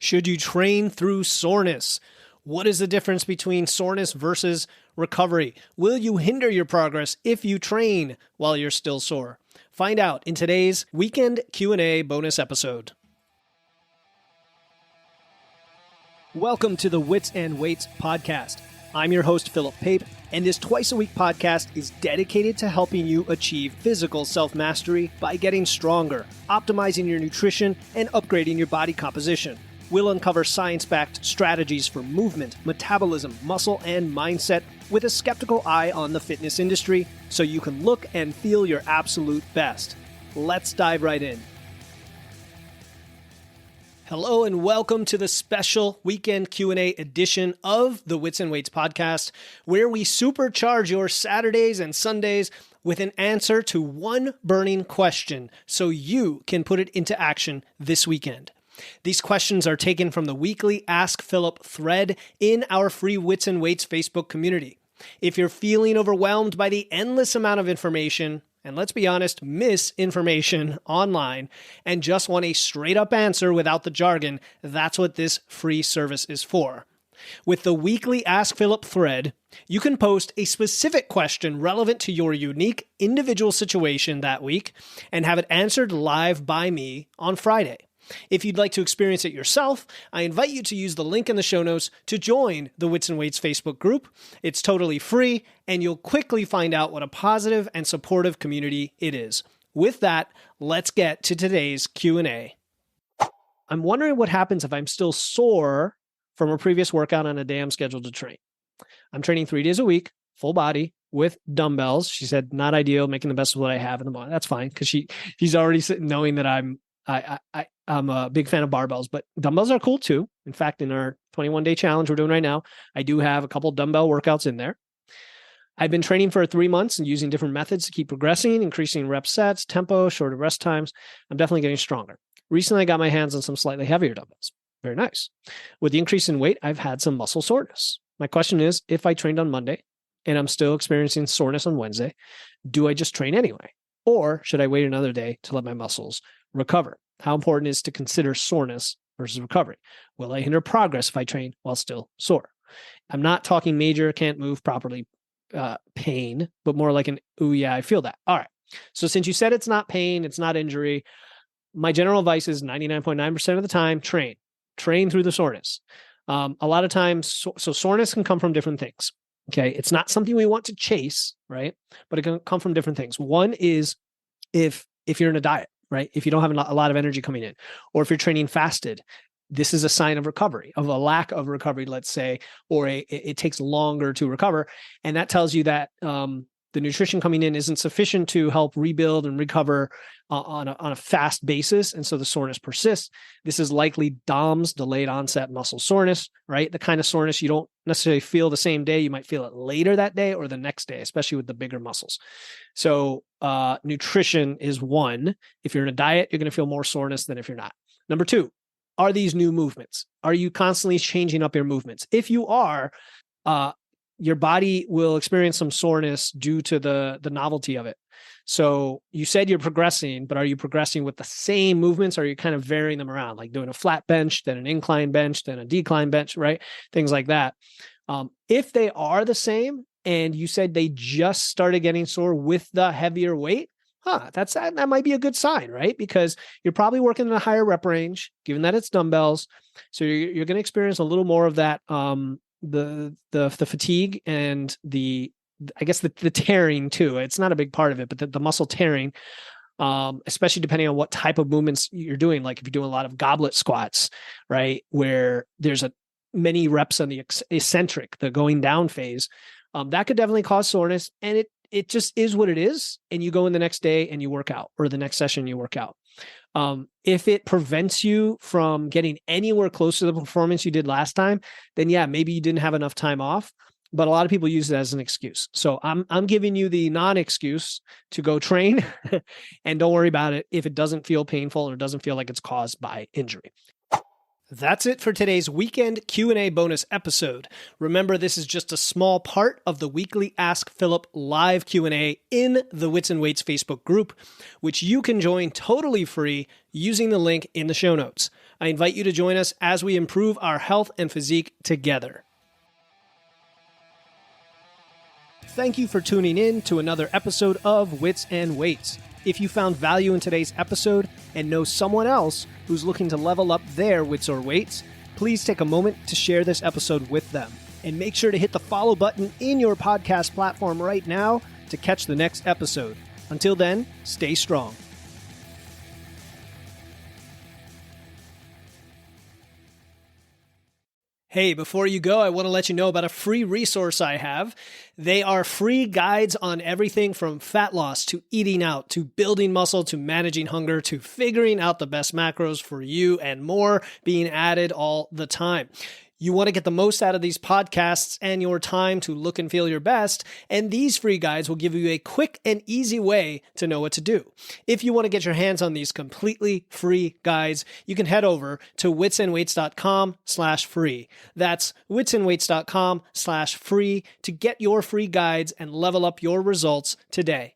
Should you train through soreness? What is the difference between soreness versus recovery? Will you hinder your progress if you train while you're still sore? Find out in today's weekend Q&A bonus episode. Welcome to the Wits and Weights podcast. I'm your host, Philip Pape, and this twice-a-week podcast is dedicated to helping you achieve physical self-mastery by getting stronger, optimizing your nutrition, and upgrading your body composition. We'll uncover science-backed strategies for movement, metabolism, muscle, and mindset with a skeptical eye on the fitness industry so you can look and feel your absolute best. Let's dive right in. Hello and welcome to the special weekend Q&A edition of the Wits and Weights podcast, where we supercharge your Saturdays and Sundays with an answer to one burning question so you can put it into action this weekend. These questions are taken from the weekly Ask Philip thread in our free Wits and Weights Facebook community. If you're feeling overwhelmed by the endless amount of information, and let's be honest, misinformation online, and just want a straight up answer without the jargon, that's what this free service is for. With the weekly Ask Philip thread, you can post a specific question relevant to your unique individual situation that week and have it answered live by me on Friday. If you'd like to experience it yourself, I invite you to use the link in the show notes to join the Wits and Weights Facebook group. It's totally free, and you'll quickly find out what a positive and supportive community it is. With that, let's get to today's Q&A. I'm wondering what happens if I'm still sore from a previous workout on a day I'm scheduled to train. I'm training 3 days a week, full body, with dumbbells. She said, not ideal, making the best of what I have in the morning. That's fine, because she's already sitting knowing that I'm a big fan of barbells, but dumbbells are cool too. In fact, in our 21-day challenge we're doing right now, I do have a couple dumbbell workouts in there. I've been training for 3 months and using different methods to keep progressing, increasing rep sets, tempo, shorter rest times. I'm definitely getting stronger. Recently, I got my hands on some slightly heavier dumbbells. Very nice. With the increase in weight, I've had some muscle soreness. My question is, if I trained on Monday and I'm still experiencing soreness on Wednesday, do I just train anyway? Or should I wait another day to let my muscles recover? How important is to consider soreness versus recovery? Will I hinder progress if I train while still sore? I'm not talking major, can't move properly pain, but more like an, ooh, yeah, I feel that. All right. So since you said it's not pain, it's not injury, my general advice is 99.9% of the time, train through the soreness. A lot of times, so soreness can come from different things. Okay. It's not something we want to chase, right? But it can come from different things. One is if you're in a diet, right? If you don't have a lot of energy coming in, or if you're training fasted, this is a sign of recovery, of a lack of recovery, let's say, or it takes longer to recover. And that tells you that the nutrition coming in isn't sufficient to help rebuild and recover on a fast basis. And so the soreness persists. This is likely DOMS, delayed onset muscle soreness, right? The kind of soreness you don't necessarily feel the same day. You might feel it later that day or the next day, especially with the bigger muscles. So nutrition is one. If you're in a diet, you're going to feel more soreness than if you're not. Number two, are these new movements? Are you constantly changing up your movements? If you are, your body will experience some soreness due to the novelty of it. So you said you're progressing, but are you progressing with the same movements? Or are you kind of varying them around, like doing a flat bench, then an incline bench, then a decline bench, right? Things like that. If they are the same, and you said they just started getting sore with the heavier weight, that might be a good sign, right? Because you're probably working in a higher rep range, given that it's dumbbells. So you're going to experience a little more of that, the fatigue and the tearing too. It's not a big part of it, but the muscle tearing, especially depending on what type of movements you're doing. Like if you're doing a lot of goblet squats, right, where there's many reps on the eccentric, the going down phase, that could definitely cause soreness. And it just is what it is. And you go in the next day and you work out, or the next session you work out. If it prevents you from getting anywhere close to the performance you did last time, then yeah, maybe you didn't have enough time off. But a lot of people use it as an excuse. So I'm giving you the non-excuse to go train and don't worry about it if it doesn't feel painful or doesn't feel like it's caused by injury. That's it for today's weekend Q&A bonus episode. Remember, this is just a small part of the weekly Ask Philip live Q&A in the Wits and Weights Facebook group, which you can join totally free using the link in the show notes. I invite you to join us as we improve our health and physique together. Thank you for tuning in to another episode of Wits and Weights. If you found value in today's episode and know someone else who's looking to level up their wits or weights, please take a moment to share this episode with them. And make sure to hit the follow button in your podcast platform right now to catch the next episode. Until then, stay strong. Hey, before you go, I want to let you know about a free resource I have. They are free guides on everything from fat loss to eating out to building muscle to managing hunger to figuring out the best macros for you and more being added all the time. You want to get the most out of these podcasts and your time to look and feel your best, and these free guides will give you a quick and easy way to know what to do. If you want to get your hands on these completely free guides, you can head over to witsandweights.com/free. That's witsandweights.com/free to get your free guides and level up your results today.